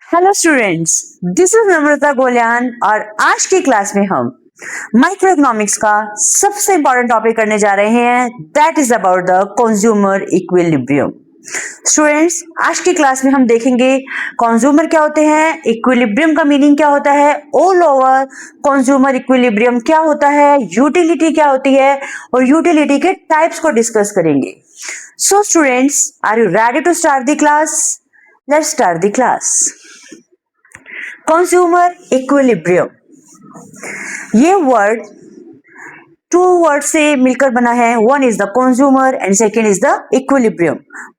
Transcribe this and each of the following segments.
Hello students, this is नम्रता गोलियान और आज की क्लास में हम माइक्रो इकोनॉमिक्स का सबसे इंपॉर्टेंट टॉपिक करने जा रहे हैं, that is about the consumer equilibrium. Students, आज की क्लास में हम देखेंगे कंज्यूमर क्या होते हैं, इक्विलिब्रियम का मीनिंग क्या होता है, ऑल ओवर कंज्यूमर इक्विलिब्रियम क्या होता है, यूटिलिटी क्या होती है और यूटिलिटी के टाइप्स को डिस्कस करेंगे। So students, are you ready to start the class? Let's start the class. Consumer equilibrium, ये वर्ड टू वर्ड से मिलकर बना है। One is the consumer and second is the equilibrium.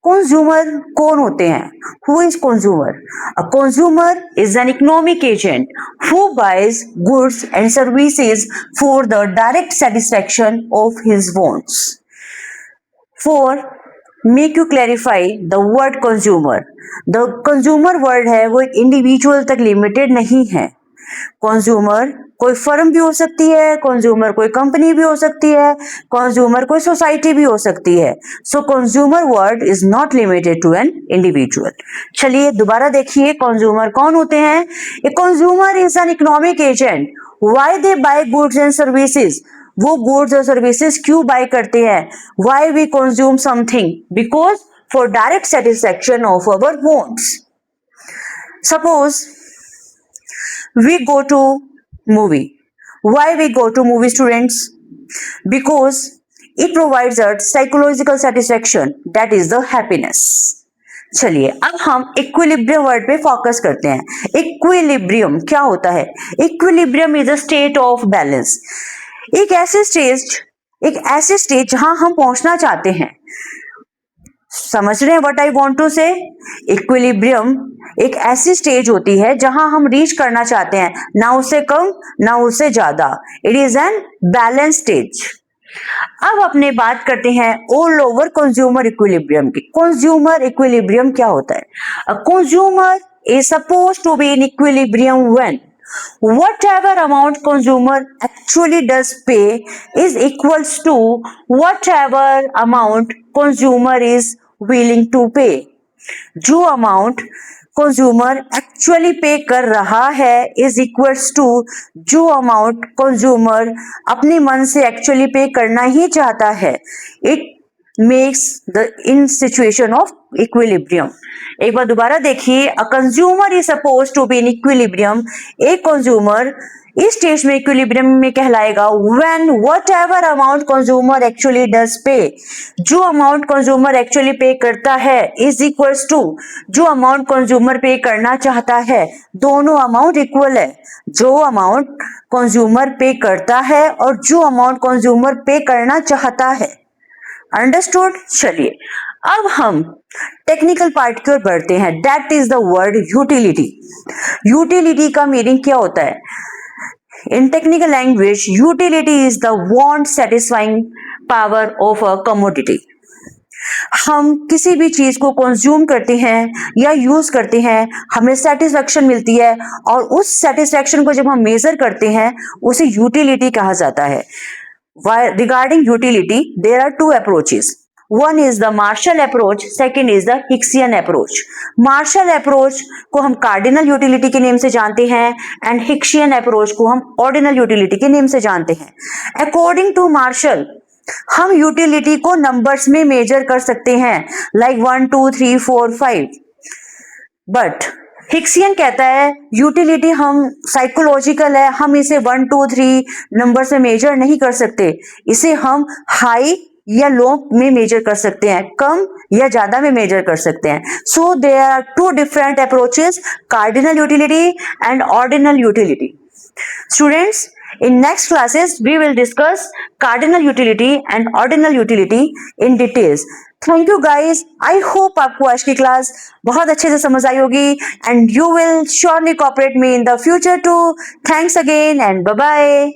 Consumer कौन होते हैं? Who is consumer? A consumer is an economic agent who buys goods and services for the direct satisfaction of his wants. For make you clarify the word consumer, the consumer word है वो individual तक limited नहीं है। Consumer कोई firm भी हो सकती है, कंज्यूमर कोई कंपनी भी हो सकती है, कंज्यूमर कोई सोसाइटी भी हो सकती है। So consumer word is not limited to an individual. चलिए दोबारा देखिए, कंज्यूमर कौन होते हैं? A consumer is an economic agent. Why they buy goods and services? वो गुड्स और सर्विसेज क्यों बाय करते हैं? Why we consume something? Because for direct satisfaction of our wants. Suppose we go to movie. Why we go to movie, students? Because it provides us psychological satisfaction, that is the happiness. चलिए अब हम equilibrium word पे focus करते हैं। Equilibrium क्या होता है? Equilibrium is a state of balance. एक ऐसे स्टेज जहां हम पहुंचना चाहते हैं। समझ रहे हैं व्हाट आई वांट टू से? इक्विलिब्रियम एक ऐसी स्टेज होती है जहां हम रीच करना चाहते हैं, ना उससे कम ना उससे ज्यादा। It is an balance stage. अब अपने बात करते हैं ऑल ओवर कंज्यूमर इक्विलिब्रियम की। कंज्यूमर इक्विलिब्रियम क्या होता है? A consumer is suppose to be in equilibrium when whatever amount consumer actually does pay is equals to whatever amount consumer is willing to pay. जो amount consumer actually pay कर रहा है is equals to जो amount consumer अपने मन से actually pay करना ही चाहता है। It makes the in situation of equilibrium. एक बार दोबारा देखिए, a consumer is suppose to be in equilibrium. एक कंज्यूमर इस स्टेज में इक्विलिब्रियम में कहलाएगा when whatever amount consumer actually does pay, जो अमाउंट कंज्यूमर एक्चुअली पे करता है इज इक्वल्स टू जो अमाउंट कंज्यूमर पे करना चाहता है। दोनों अमाउंट इक्वल है। जो अमाउंट कंज्यूमर पे करता है और जो अमाउंट कंज्यूमर पे करना चाहता है। अंडरस्टूड? चलिए अब हम टेक्निकल पार्ट की ओर बढ़ते हैं, that is the word utility. Utility का मीनिंग क्या होता है? In technical language, utility is the want satisfying power of a commodity. हम किसी भी चीज को कंज्यूम करते हैं या यूज करते हैं, हमें सेटिस्फैक्शन मिलती है और उस सेटिस्फैक्शन को जब हम मेजर करते हैं उसे यूटिलिटी कहा जाता है। Regarding utility, there are two approaches. One is the Marshall approach, second is the Hicksian approach. Marshall approach को हम cardinal utility के नेम से जानते हैं and Hicksian approach को हम ordinal utility के नेम से जानते हैं। According to Marshall, हम यूटिलिटी को नंबर्स में मेजर कर सकते हैं, like 1 2 3 4 5, बट हिक्सियन कहता है यूटिलिटी हम साइकोलॉजिकल है, हम इसे 1 2 3 नंबर से मेजर नहीं कर सकते, इसे हम हाई या लो में मेजर कर सकते हैं, कम या ज्यादा में मेजर कर सकते हैं। So there are two different approaches, cardinal utility and ordinal utility. Students, in next classes we will discuss cardinal utility and ordinal utility in details. Thank you guys, I hope आपको आज की class बहुत अच्छे से समझ आई होगी and you will surely cooperate me in the future too. Thanks again and bye bye.